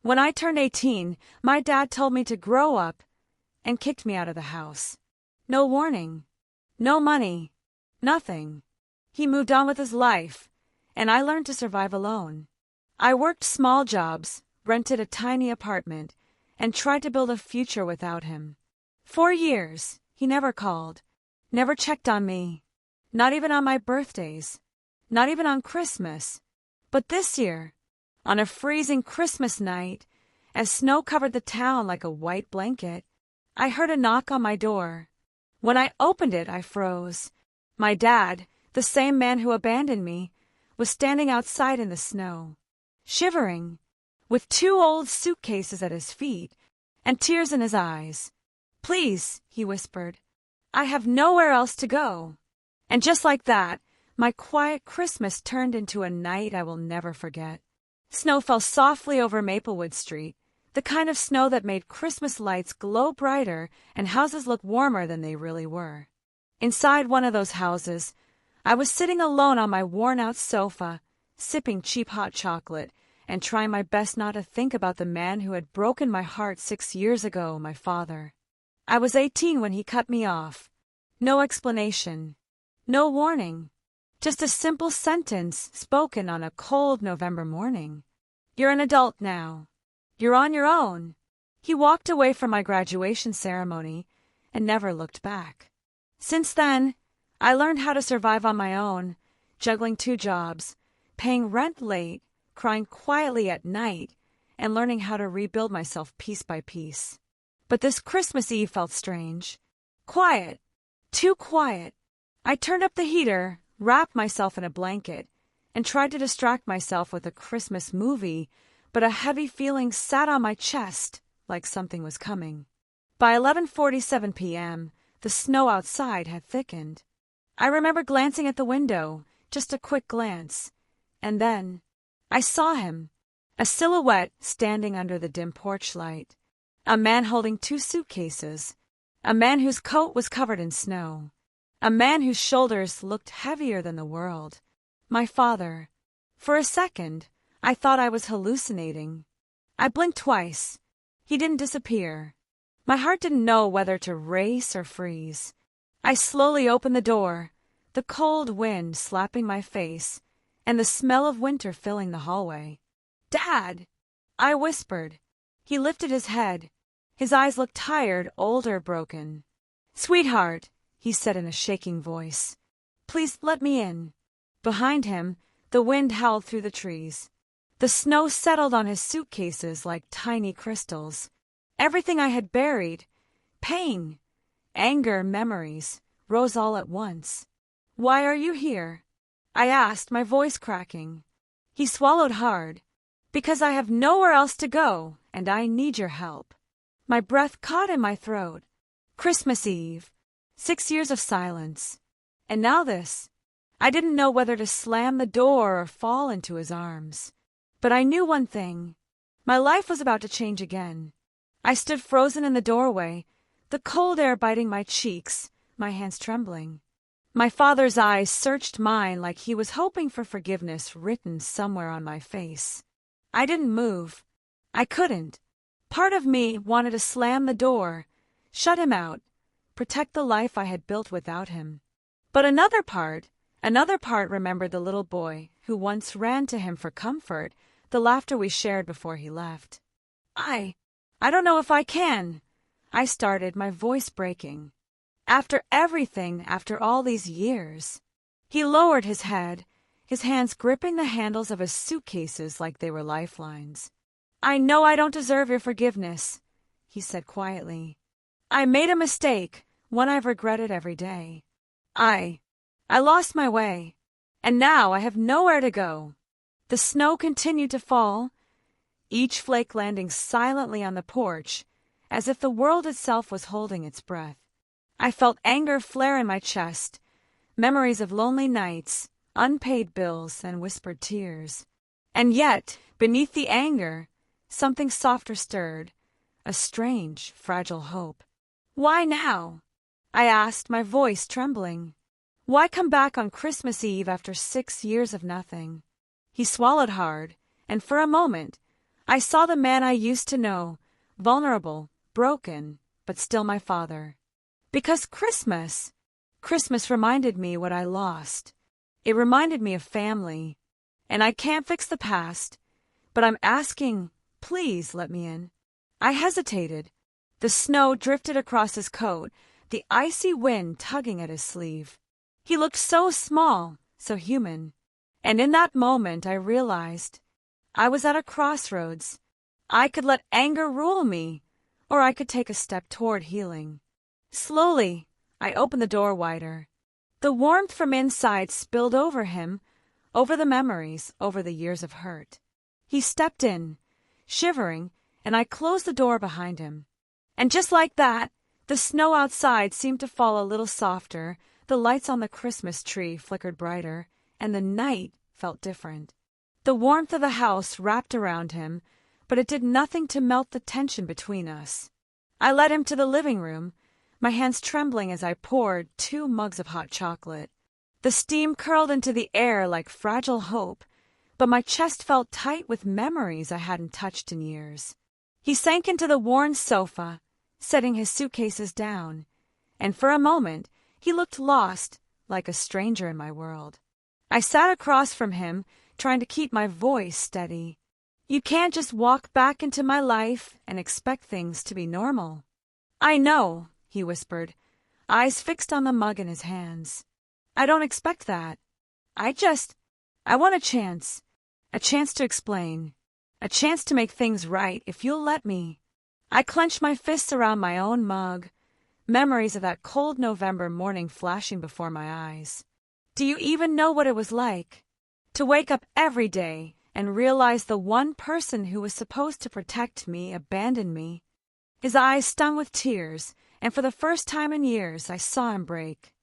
When I turned 18, my dad told me to grow up and kicked me out of the house. No warning. No money. Nothing. He moved on with his life, and I learned to survive alone. I worked small jobs, rented a tiny apartment, and tried to build a future without him. 4 years, he never called, never checked on me, not even on my birthdays, not even on Christmas. But this year, on a freezing Christmas night, as snow covered the town like a white blanket, I heard a knock on my door. When I opened it, I froze. My dad, the same man who abandoned me, was standing outside in the snow, shivering, with 2 old suitcases at his feet and tears in his eyes. "Please," he whispered, "I have nowhere else to go." And just like that, my quiet Christmas turned into a night I will never forget. Snow fell softly over Maplewood Street, the kind of snow that made Christmas lights glow brighter and houses look warmer than they really were. Inside one of those houses, I was sitting alone on my worn-out sofa, sipping cheap hot chocolate and trying my best not to think about the man who had broken my heart 6 years ago, my father. I was 18 when he cut me off. No explanation. No warning. Just a simple sentence spoken on a cold November morning. "You're an adult now. You're on your own." He walked away from my graduation ceremony and never looked back. Since then, I learned how to survive on my own, juggling 2 jobs, paying rent late, crying quietly at night, and learning how to rebuild myself piece by piece. But this Christmas Eve felt strange. Quiet. Too quiet. I turned up the heater, wrapped myself in a blanket, and tried to distract myself with a Christmas movie, but a heavy feeling sat on my chest like something was coming. By 11:47 p.m., the snow outside had thickened. I remember glancing at the window, just a quick glance, and then I saw him, a silhouette standing under the dim porch light, a man holding 2 suitcases, a man whose coat was covered in snow, a man whose shoulders looked heavier than the world. My father. For a second, I thought I was hallucinating. I blinked twice. He didn't disappear. My heart didn't know whether to race or freeze. I slowly opened the door, the cold wind slapping my face, and the smell of winter filling the hallway. "Dad!" I whispered. He lifted his head. His eyes looked tired, older, broken. "Sweetheart," he said in a shaking voice, "please let me in." Behind him, the wind howled through the trees. The snow settled on his suitcases like tiny crystals. Everything I had buried, pain, anger, memories, rose all at once. "Why are you here?" I asked, my voice cracking. He swallowed hard. "Because I have nowhere else to go, and I need your help." My breath caught in my throat. Christmas Eve. 6 years of silence. And now this. I didn't know whether to slam the door or fall into his arms. But I knew one thing. My life was about to change again. I stood frozen in the doorway, the cold air biting my cheeks, my hands trembling. My father's eyes searched mine like he was hoping for forgiveness written somewhere on my face. I didn't move. I couldn't. Part of me wanted to slam the door, shut him out, protect the life I had built without him. But another part remembered the little boy who once ran to him for comfort, the laughter we shared before he left. I don't know if I can," I started, my voice breaking. "After everything, after all these years." He lowered his head, his hands gripping the handles of his suitcases like they were lifelines. "I know I don't deserve your forgiveness," he said quietly. "I made a mistake, one I've regretted every day. I lost my way, and now I have nowhere to go." The snow continued to fall, each flake landing silently on the porch, as if the world itself was holding its breath. I felt anger flare in my chest, memories of lonely nights, unpaid bills, and whispered tears. And yet, beneath the anger, something softer stirred, a strange, fragile hope. "Why now?" I asked, my voice trembling. "Why come back on Christmas Eve after 6 years of nothing?" He swallowed hard, and for a moment, I saw the man I used to know, vulnerable, broken, but still my father. Because Christmas reminded me what I lost. It reminded me of family. And I can't fix the past, but I'm asking, please let me in. I hesitated. The snow drifted across his coat, the icy wind tugging at his sleeve. He looked so small, so human. And in that moment I realized I was at a crossroads. I could let anger rule me, or I could take a step toward healing. Slowly, I opened the door wider. The warmth from inside spilled over him, over the memories, over the years of hurt. He stepped in, shivering, and I closed the door behind him. And just like that, the snow outside seemed to fall a little softer, the lights on the Christmas tree flickered brighter, and the night felt different. The warmth of the house wrapped around him, but it did nothing to melt the tension between us. I led him to the living room, my hands trembling as I poured 2 mugs of hot chocolate. The steam curled into the air like fragile hope, but my chest felt tight with memories I hadn't touched in years. He sank into the worn sofa, setting his suitcases down, and for a moment he looked lost, like a stranger in my world. I sat across from him, trying to keep my voice steady. You can't just walk back into my life and expect things to be normal. I know, he whispered, eyes fixed on the mug in his hands. I don't expect that. I want a chance to explain, a chance to make things right if you'll let me. I clenched my fists around my own mug, memories of that cold November morning flashing before my eyes. Do you even know what it was like? To wake up every day and realize the one person who was supposed to protect me abandoned me. His eyes stung with tears, and for the first time in years I saw him break.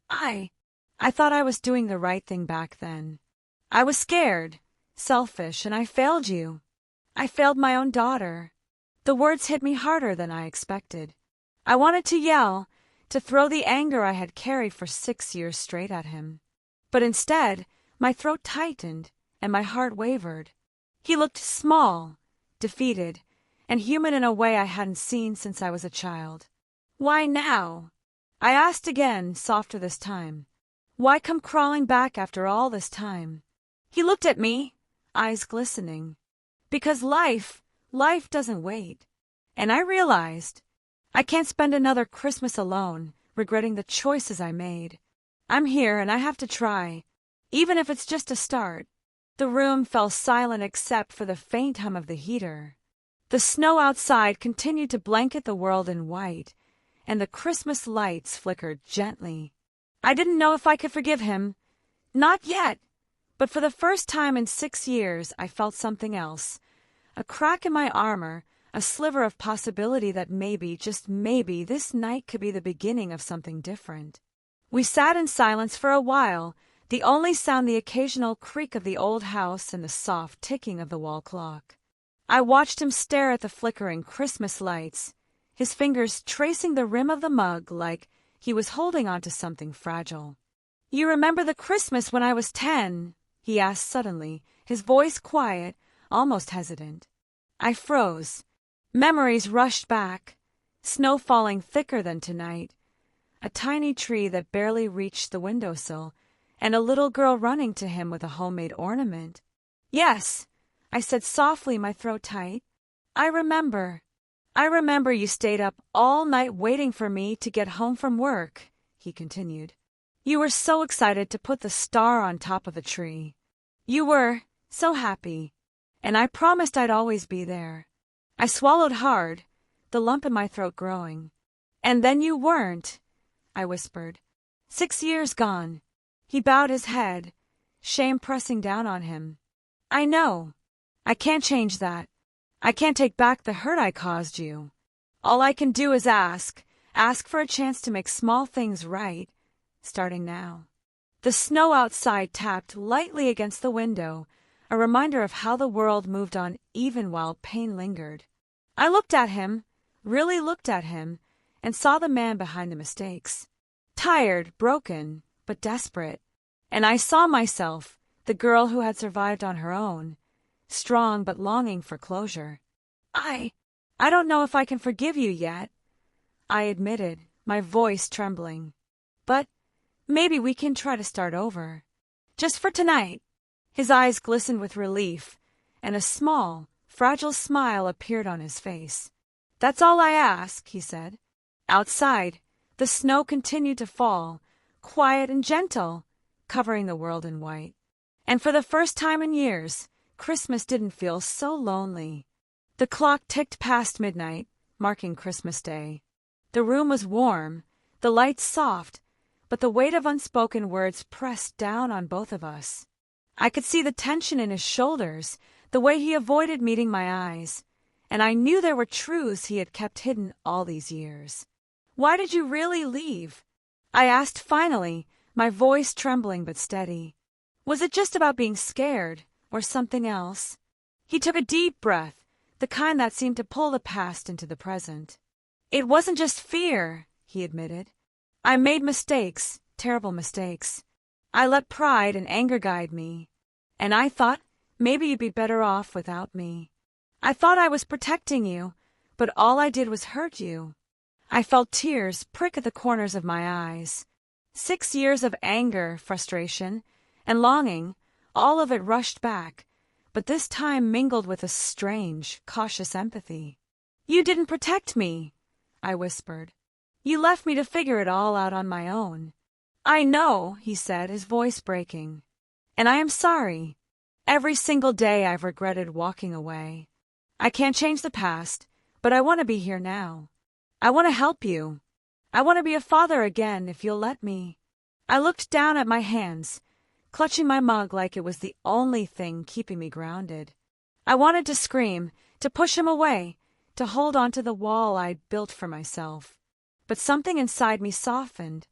I thought I was doing the right thing back then. I was scared, selfish, and I failed you. I failed my own daughter. The words hit me harder than I expected. I wanted to yell, to throw the anger I had carried for 6 years straight at him. But instead, my throat tightened and my heart wavered. He looked small, defeated, and human in a way I hadn't seen since I was a child. Why now? I asked again, softer this time. Why come crawling back after all this time? He looked at me, eyes glistening. Because life doesn't wait. And I realized I can't spend another Christmas alone, regretting the choices I made. I'm here and I have to try, even if it's just a start. The room fell silent except for the faint hum of the heater. The snow outside continued to blanket the world in white, and the Christmas lights flickered gently. I didn't know if I could forgive him. Not yet. But for the first time in 6 years, I felt something else. A crack in my armor, a sliver of possibility that maybe, just maybe, this night could be the beginning of something different. We sat in silence for a while, the only sound the occasional creak of the old house and the soft ticking of the wall clock. I watched him stare at the flickering Christmas lights, his fingers tracing the rim of the mug like he was holding on to something fragile. You remember the Christmas when I was 10? He asked suddenly, his voice quiet, almost hesitant. I froze. Memories rushed back, snow falling thicker than tonight, a tiny tree that barely reached the windowsill, and a little girl running to him with a homemade ornament. Yes, I said softly, my throat tight. I remember you stayed up all night waiting for me to get home from work, he continued. You were so excited to put the star on top of the tree. You were so happy, and I promised I'd always be there. I swallowed hard, the lump in my throat growing. And then you weren't, I whispered. 6 years gone. He bowed his head, shame pressing down on him. I know. I can't change that. I can't take back the hurt I caused you. All I can do is ask for a chance to make small things right, starting now. The snow outside tapped lightly against the window, a reminder of how the world moved on even while pain lingered. I looked at him, really looked at him, and saw the man behind the mistakes. Tired, broken, but desperate. And I saw myself, the girl who had survived on her own, strong but longing for closure. I don't know if I can forgive you yet, I admitted, my voice trembling. But maybe we can try to start over. Just for tonight. His eyes glistened with relief, and a small, fragile smile appeared on his face. That's all I ask, he said. Outside, the snow continued to fall, quiet and gentle, covering the world in white. And for the first time in years, Christmas didn't feel so lonely. The clock ticked past midnight, marking Christmas Day. The room was warm, the lights soft, but the weight of unspoken words pressed down on both of us. I could see the tension in his shoulders, the way he avoided meeting my eyes, and I knew there were truths he had kept hidden all these years. Why did you really leave? I asked finally, my voice trembling but steady. Was it just about being scared, or something else? He took a deep breath, the kind that seemed to pull the past into the present. It wasn't just fear, he admitted. I made mistakes, terrible mistakes. I let pride and anger guide me, and I thought maybe you'd be better off without me. I thought I was protecting you, but all I did was hurt you. I felt tears prick at the corners of my eyes. 6 years of anger, frustration, and longing, all of it rushed back, but this time mingled with a strange, cautious empathy. You didn't protect me, I whispered. You left me to figure it all out on my own. I know, he said, his voice breaking. And I am sorry. Every single day I've regretted walking away. I can't change the past, but I want to be here now. I want to help you. I want to be a father again if you'll let me. I looked down at my hands, clutching my mug like it was the only thing keeping me grounded. I wanted to scream, to push him away, to hold onto the wall I'd built for myself. But something inside me softened.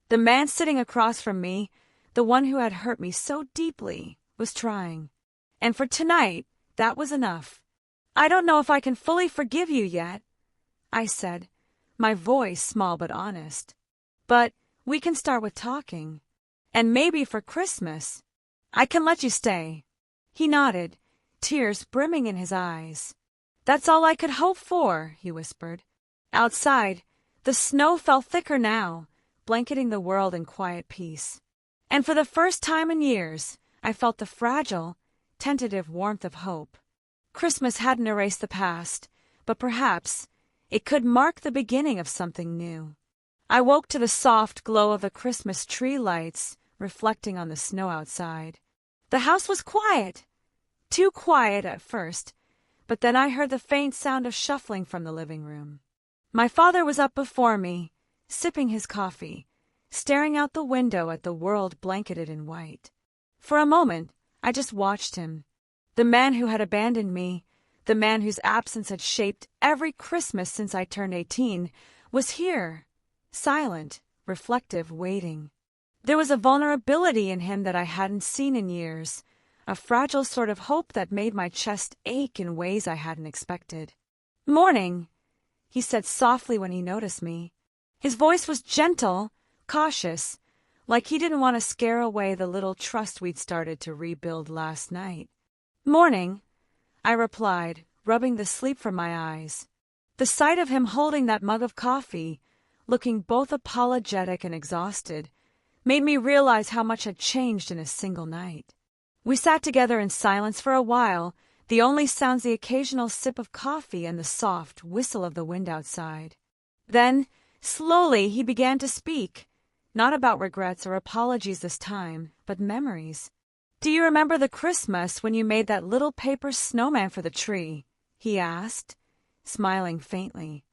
The man sitting across from me, the one who had hurt me so deeply, was trying. And for tonight, that was enough. I don't know if I can fully forgive you yet, I said, my voice small but honest. But we can start with talking. And maybe for Christmas, I can let you stay. He nodded, tears brimming in his eyes. That's all I could hope for, he whispered. Outside, the snow fell thicker now, blanketing the world in quiet peace. And for the first time in years, I felt the fragile, tentative warmth of hope. Christmas hadn't erased the past, but perhaps it could mark the beginning of something new. I woke to the soft glow of the Christmas tree lights reflecting on the snow outside. The house was quiet, too quiet at first, but then I heard the faint sound of shuffling from the living room. My father was up before me, sipping his coffee, staring out the window at the world blanketed in white. For a moment, I just watched him. The man who had abandoned me, the man whose absence had shaped every Christmas since I turned 18, was here, silent, reflective, waiting. There was a vulnerability in him that I hadn't seen in years, a fragile sort of hope that made my chest ache in ways I hadn't expected. "Morning," he said softly when he noticed me. His voice was gentle, cautious, like he didn't want to scare away the little trust we'd started to rebuild last night. "Morning," I replied, rubbing the sleep from my eyes. The sight of him holding that mug of coffee, looking both apologetic and exhausted, made me realize how much had changed in a single night. We sat together in silence for a while, the only sounds the occasional sip of coffee and the soft whistle of the wind outside. Then, slowly, he began to speak, not about regrets or apologies this time, but memories. "Do you remember the Christmas when you made that little paper snowman for the tree?" he asked, smiling faintly.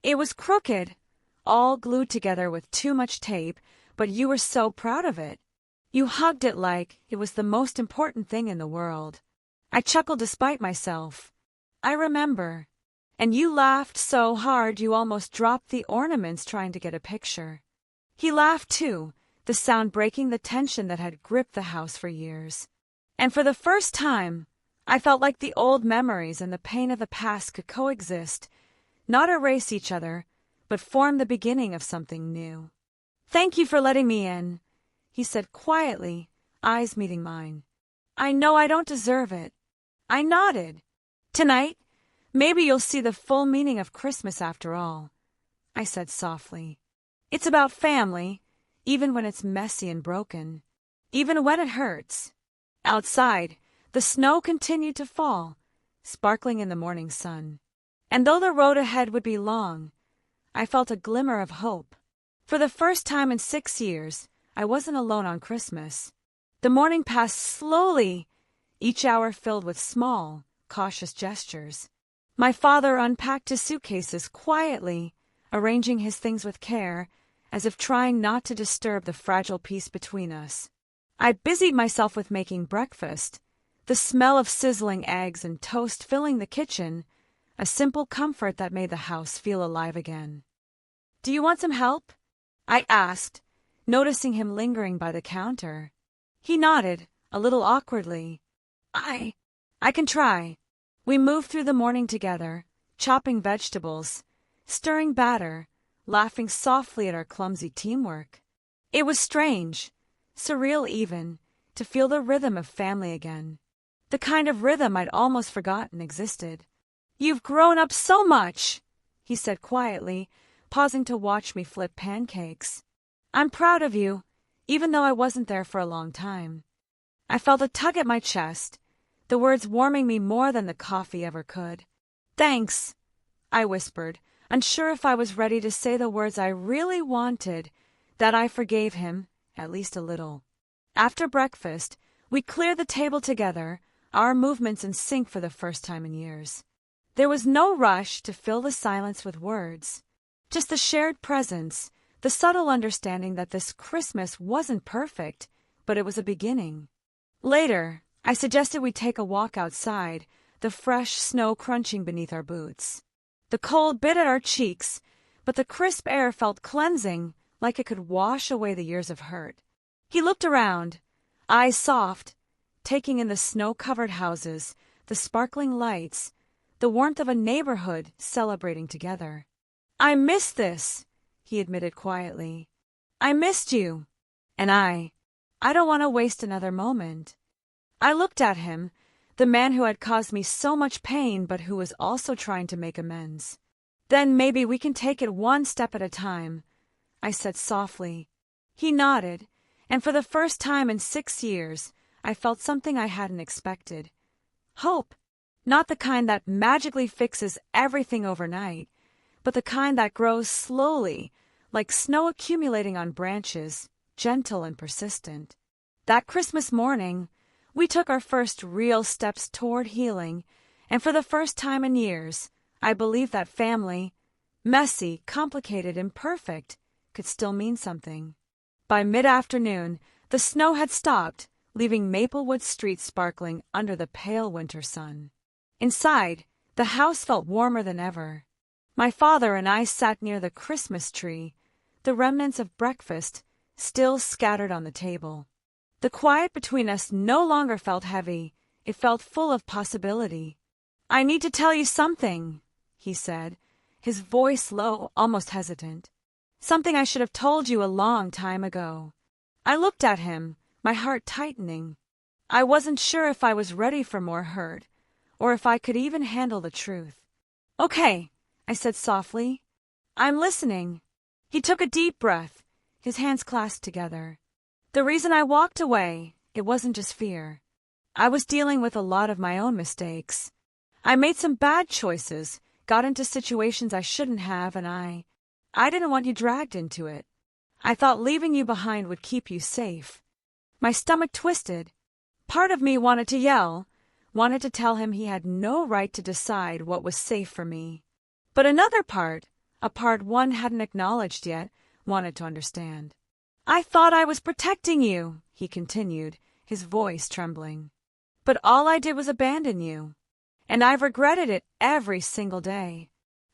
"It was crooked, all glued together with too much tape, but you were so proud of it. You hugged it like it was the most important thing in the world." I chuckled despite myself. "I remember. And you laughed so hard you almost dropped the ornaments trying to get a picture." He laughed too, the sound breaking the tension that had gripped the house for years. And for the first time, I felt like the old memories and the pain of the past could coexist, not erase each other, but form the beginning of something new. "Thank you for letting me in," he said quietly, eyes meeting mine. "I know I don't deserve it. I nodded. Tonight, maybe you'll see the full meaning of Christmas after all, I said softly. It's about family, even when it's messy and broken, even when it hurts. Outside, the snow continued to fall, sparkling in the morning sun. And though the road ahead would be long, I felt a glimmer of hope. For the first time in 6 years, I wasn't alone on Christmas. The morning passed slowly, each hour filled with small, cautious gestures. My father unpacked his suitcases quietly, arranging his things with care, as if trying not to disturb the fragile peace between us. I busied myself with making breakfast, the smell of sizzling eggs and toast filling the kitchen, a simple comfort that made the house feel alive again. "Do you want some help?" I asked, noticing him lingering by the counter. He nodded, a little awkwardly. I can try." We moved through the morning together, chopping vegetables, stirring batter, laughing softly at our clumsy teamwork. It was strange, surreal even, to feel the rhythm of family again. The kind of rhythm I'd almost forgotten existed. "You've grown up so much," he said quietly, pausing to watch me flip pancakes. "I'm proud of you, even though I wasn't there for a long time." I felt a tug at my chest, the words warming me more than the coffee ever could. "Thanks," I whispered, unsure if I was ready to say the words I really wanted, that I forgave him, at least a little. After breakfast, we cleared the table together, our movements in sync for the first time in years. There was no rush to fill the silence with words, just the shared presence, the subtle understanding that this Christmas wasn't perfect, but it was a beginning. Later, I suggested we take a walk outside, the fresh snow crunching beneath our boots. The cold bit at our cheeks, but the crisp air felt cleansing, like it could wash away the years of hurt. He looked around, eyes soft, taking in the snow-covered houses, the sparkling lights, the warmth of a neighborhood celebrating together. "I miss this," he admitted quietly. "I missed you. And I don't want to waste another moment." I looked at him, the man who had caused me so much pain but who was also trying to make amends. "Then maybe we can take it one step at a time," I said softly. He nodded, and for the first time in 6 years, I felt something I hadn't expected. Hope. Not the kind that magically fixes everything overnight, but the kind that grows slowly, like snow accumulating on branches, gentle and persistent. That Christmas morning, we took our first real steps toward healing, and for the first time in years, I believed that family, messy, complicated, imperfect, could still mean something. By mid-afternoon, the snow had stopped, leaving Maplewood Street sparkling under the pale winter sun. Inside, the house felt warmer than ever. My father and I sat near the Christmas tree, the remnants of breakfast still scattered on the table. The quiet between us no longer felt heavy, it felt full of possibility. "I need to tell you something," he said, his voice low, almost hesitant. "Something I should have told you a long time ago." I looked at him, my heart tightening. I wasn't sure if I was ready for more hurt, or if I could even handle the truth. "Okay," I said softly. "I'm listening." He took a deep breath, his hands clasped together. "The reason I walked away, it wasn't just fear. I was dealing with a lot of my own mistakes. I made some bad choices, got into situations I shouldn't have, and I didn't want you dragged into it. I thought leaving you behind would keep you safe." My stomach twisted. Part of me wanted to yell, wanted to tell him he had no right to decide what was safe for me. But another part, a part one hadn't acknowledged yet, wanted to understand. "I thought I was protecting you," he continued, his voice trembling. "But all I did was abandon you. And I've regretted it every single day."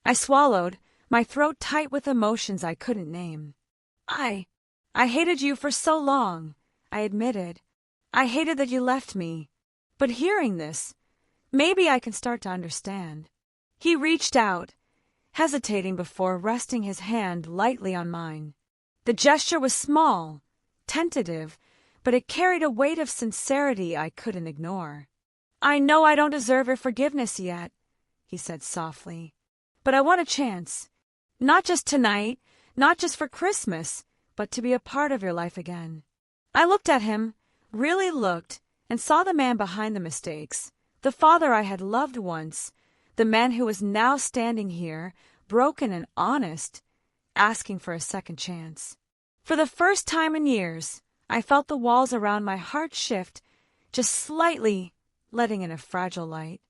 I swallowed, my throat tight with emotions I couldn't name. I hated you for so long," I admitted. "I hated that you left me. But hearing this, maybe I can start to understand." He reached out, hesitating before resting his hand lightly on mine. The gesture was small, tentative, but it carried a weight of sincerity I couldn't ignore. I know I don't deserve your forgiveness yet, he said softly. But I want a chance. Not just tonight, not just for Christmas, but to be a part of your life again. I looked at him, really looked, and saw the man behind the mistakes, the father I had loved once, the man who was now standing here, broken and honest, asking for a second chance. For the first time in years, I felt the walls around my heart shift, just slightly, letting in a fragile light.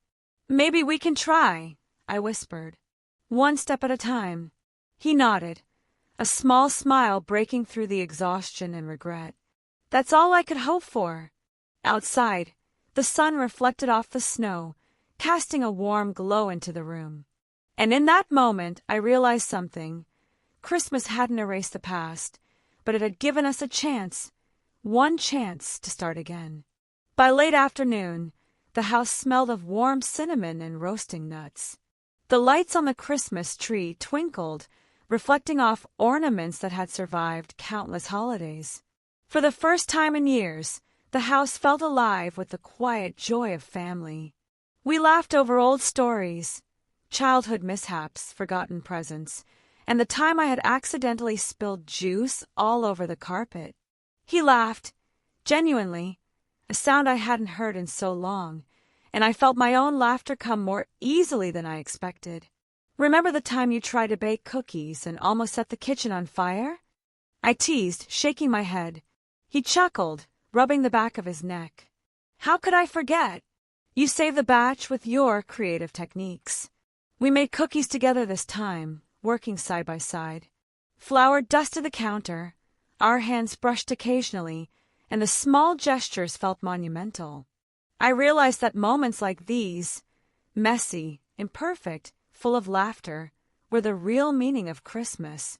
Maybe we can try, I whispered. One step at a time. He nodded, a small smile breaking through the exhaustion and regret. That's all I could hope for. Outside, the sun reflected off the snow, casting a warm glow into the room. And in that moment, I realized something. Christmas hadn't erased the past, but it had given us a chance, one chance to start again. By late afternoon, the house smelled of warm cinnamon and roasting nuts. The lights on the Christmas tree twinkled, reflecting off ornaments that had survived countless holidays. For the first time in years, the house felt alive with the quiet joy of family. We laughed over old stories, childhood mishaps, forgotten presents, and the time I had accidentally spilled juice all over the carpet. He laughed, genuinely, a sound I hadn't heard in so long, and I felt my own laughter come more easily than I expected. Remember the time you tried to bake cookies and almost set the kitchen on fire? I teased, shaking my head. He chuckled, rubbing the back of his neck. How could I forget? You saved the batch with your creative techniques. We made cookies together this time, working side by side. Flour dusted the counter, our hands brushed occasionally, and the small gestures felt monumental. I realized that moments like these, messy, imperfect, full of laughter, were the real meaning of Christmas.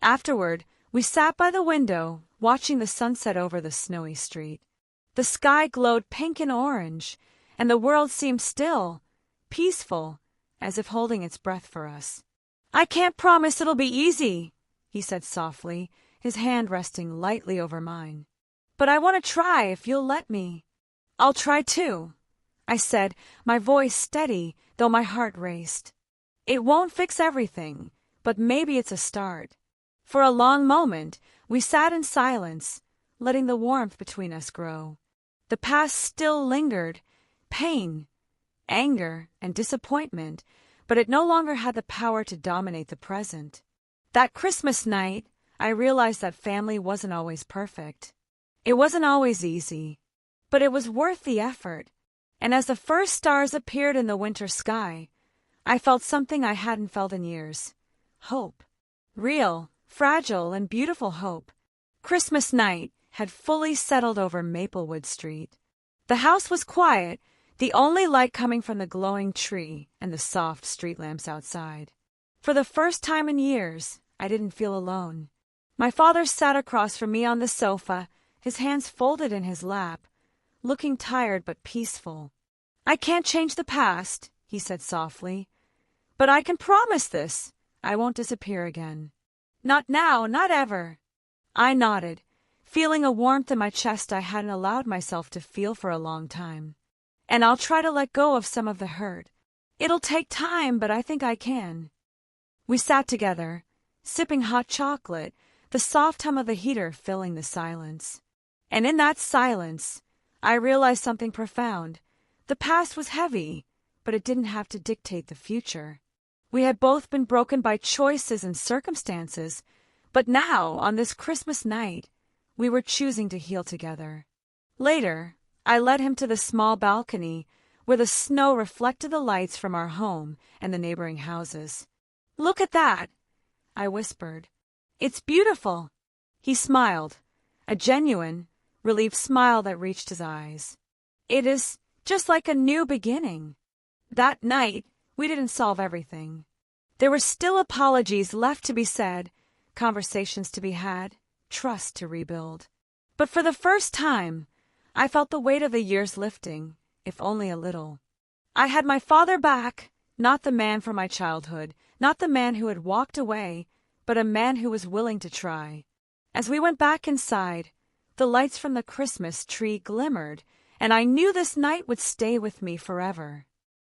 Afterward, we sat by the window, watching the sunset over the snowy street. The sky glowed pink and orange, and the world seemed still, peaceful, as if holding its breath for us. I can't promise it'll be easy, he said softly, his hand resting lightly over mine. But I want to try if you'll let me. I'll try too, I said, my voice steady, though my heart raced. It won't fix everything, but maybe it's a start. For a long moment, we sat in silence, letting the warmth between us grow. The past still lingered, pain, anger, and disappointment, but it no longer had the power to dominate the present. That Christmas night, I realized that family wasn't always perfect. It wasn't always easy, but it was worth the effort. And as the first stars appeared in the winter sky, I felt something I hadn't felt in years. Hope. Real, fragile, and beautiful hope. Christmas night had fully settled over Maplewood Street. The house was quiet, the only light coming from the glowing tree and the soft street lamps outside. For the first time in years, I didn't feel alone. My father sat across from me on the sofa, his hands folded in his lap, looking tired but peaceful. I can't change the past, he said softly, but I can promise this. I won't disappear again. Not now, not ever. I nodded, feeling a warmth in my chest I hadn't allowed myself to feel for a long time. And I'll try to let go of some of the hurt. It'll take time, but I think I can. We sat together, sipping hot chocolate, the soft hum of the heater filling the silence. And in that silence, I realized something profound. The past was heavy, but it didn't have to dictate the future. We had both been broken by choices and circumstances, but now, on this Christmas night, we were choosing to heal together. Later, I led him to the small balcony where the snow reflected the lights from our home and the neighboring houses. Look at that, I whispered. It's beautiful. He smiled, a genuine, relieved smile that reached his eyes. It is just like a new beginning. That night, we didn't solve everything. There were still apologies left to be said, conversations to be had, trust to rebuild. But for the first time, I felt the weight of the years lifting, if only a little. I had my father back, not the man from my childhood, not the man who had walked away, but a man who was willing to try. As we went back inside, the lights from the Christmas tree glimmered, and I knew this night would stay with me forever.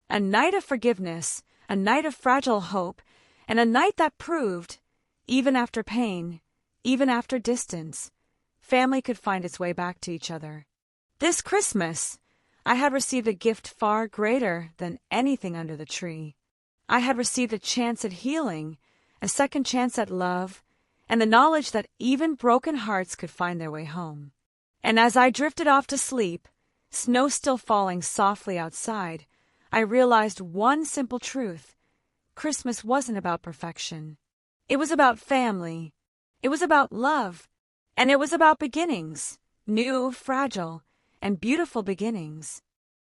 A night of forgiveness, a night of fragile hope, and a night that proved, even after pain, even after distance, family could find its way back to each other. This Christmas, I had received a gift far greater than anything under the tree. I had received a chance at healing, a second chance at love, and the knowledge that even broken hearts could find their way home. And as I drifted off to sleep, snow still falling softly outside, I realized one simple truth. Christmas wasn't about perfection. It was about family. It was about love. And it was about beginnings, new, fragile, and beautiful beginnings.